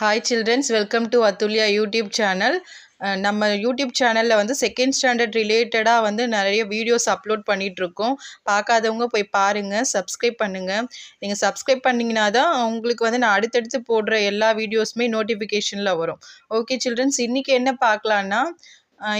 Hi children, welcome to Atulya YouTube channel. நம்ம YouTube சேனலில் வந்து செகண்ட் ஸ்டாண்டர்ட் ரிலேட்டடாக வந்து நிறைய வீடியோஸ் அப்லோட் பண்ணிகிட்ருக்கோம். பார்க்காதவங்க போய் பாருங்கள், சப்ஸ்கிரைப் பண்ணுங்கள். நீங்கள் சப்ஸ்கிரைப் பண்ணிங்கன்னா தான் உங்களுக்கு வந்து நான் அடுத்தடுத்து போடுற எல்லா வீடியோஸுமே நோட்டிஃபிகேஷனில் வரும். ஓகே சில்ட்ரன்ஸ், இன்றைக்கி என்ன பார்க்கலான்னா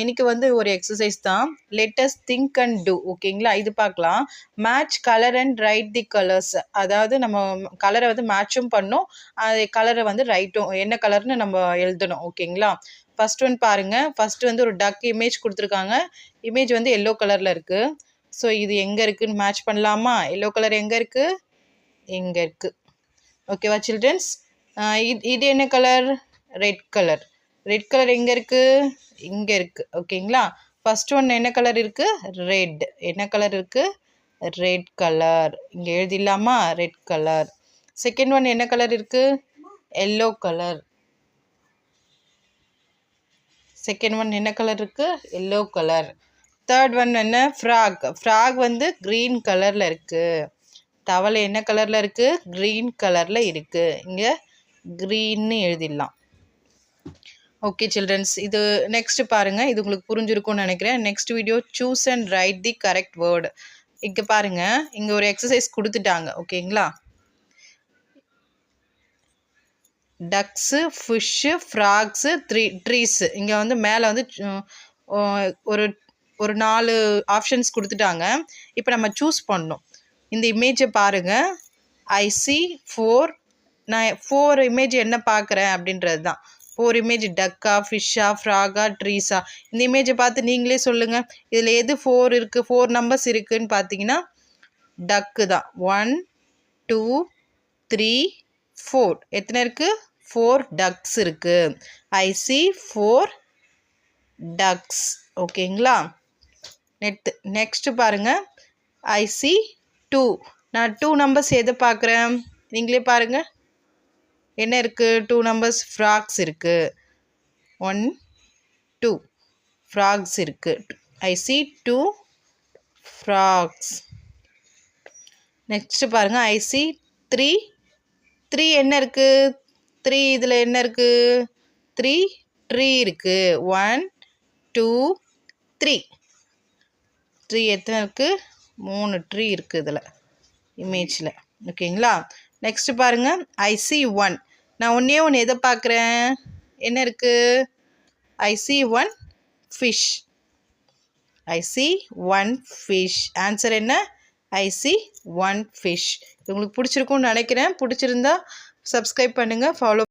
இன்றைக்கி வந்து ஒரு எக்ஸசைஸ் தான். Let us think and do. ஓகேங்களா, இது பார்க்கலாம். Match colour and write the colours. அதாவது நம்ம கலரை வந்து மேட்சும் பண்ணோம், அது கலரை வந்து ரைட்டும் என்ன கலர்னு நம்ம எழுதணும். ஓகேங்களா, ஃபர்ஸ்ட் ஒன் பாருங்க. ஃபர்ஸ்ட் வந்து ஒரு டக் இமேஜ் கொடுத்துருக்காங்க. இமேஜ் வந்து எல்லோ கலர்ல இருக்கு. ஸோ இது எங்க இருக்குன்னு மேட்ச் பண்ணலாமா? எல்லோ கலர் எங்க இருக்கு? எங்க இருக்கு? ஓகேவா சில்ட்ரன்ஸ்? இது என்ன கலர்? Red colour. ரெட் கலர் எங்க இருக்கு? இங்க இருக்கு. ஓகேங்களா, ஃபர்ஸ்ட் ஒன் என்ன கலர் இருக்கு? ரெட். என்ன கலர் இருக்கு? Red colour. இங்க எழுதிடலாமா? Red colour. செகண்ட் ஒன் என்ன கலர் இருக்கு? Yellow colour. செகண்ட் ஒன் என்ன கலர் இருக்கு? Yellow colour. தேர்ட் ஒன் என்ன? ஃப்ராக். ஃப்ராக் வந்து க்ரீன் கலரில் இருக்கு. தவளை என்ன கலரில் இருக்கு? க்ரீன் கலரில் இருக்கு. இங்கே க்ரீன்னு எழுதிடலாம். ஓகே சில்ட்ரன்ஸ், இது நெக்ஸ்ட் பாருங்க. இது உங்களுக்கு புரிஞ்சிருக்கும்னு நினைக்கிறேன். Next video choose and write the correct word. இங்கே பாருங்க, இங்கே ஒரு எக்ஸசைஸ் கொடுத்துட்டாங்க. ஓகேங்களா, டக்ஸு, ஃபிஷ்ஷு, ஃப்ராக்ஸு, ட்ரீஸு. இங்கே வந்து மேலே வந்து ஒரு ஒரு 4 ஆப்ஷன்ஸ் கொடுத்துட்டாங்க. இப்போ நம்ம சூஸ் பண்ணணும். இந்த இமேஜை பாருங்கள். ஐ சி 4. நான் 4 இமேஜ் என்ன பார்க்குறேன் அப்படின்றது தான். 4 இமேஜ் டக்கா, ஃபிஷ்ஷா, ஃப்ராகா, ட்ரீஸா? இந்த இமேஜை பார்த்து நீங்களே சொல்லுங்கள். இதில் எது 4 இருக்குது? 4 நம்பர்ஸ் இருக்குதுன்னு பார்த்தீங்கன்னா டக்கு தான். 1 2 3 4. எத்தனை இருக்குது? 4 டக்ஸ் இருக்குது. ஐ சி 4 டக்ஸ். ஓகேங்களா, நெக்ஸ்ட் பாருங்க. ஐ சி 2. நான் 2 நம்பர்ஸ் எதை பார்க்குறேன்? நீங்களே பாருங்க. என்ன இருக்குது? 2 நம்பர்ஸ் ஃப்ராக்ஸ் இருக்குது. 1 2 ஃப்ராக்ஸ் இருக்குது. ஐ சி 2 ஃப்ராக்ஸ். நெக்ஸ்ட் பாருங்க. ஐ சி 3. 3 என்ன இருக்குது? 3 இதில் என்ன இருக்குது? 3 ட்ரீ இருக்குது. 1 2 3. 3 எத்தனை இருக்குது? 3 ட்ரீ இருக்குது இதில் இமேஜில். ஓகேங்களா, நெக்ஸ்ட் பாருங்கள். ஐ சி 1. நான் ஒன்று எதை பார்க்குறேன்? என்ன இருக்குது? ஐ சி 1 ஃபிஷ். ஐ சி 1 ஃபிஷ். ஆன்சர் என்ன? ஐ சி 1 ஃபிஷ். உங்களுக்கு பிடிச்சிருக்கும்னு நினைக்கிறேன். பிடிச்சிருந்தா சப்ஸ்கிரைப் பண்ணுங்கள், ஃபாலோ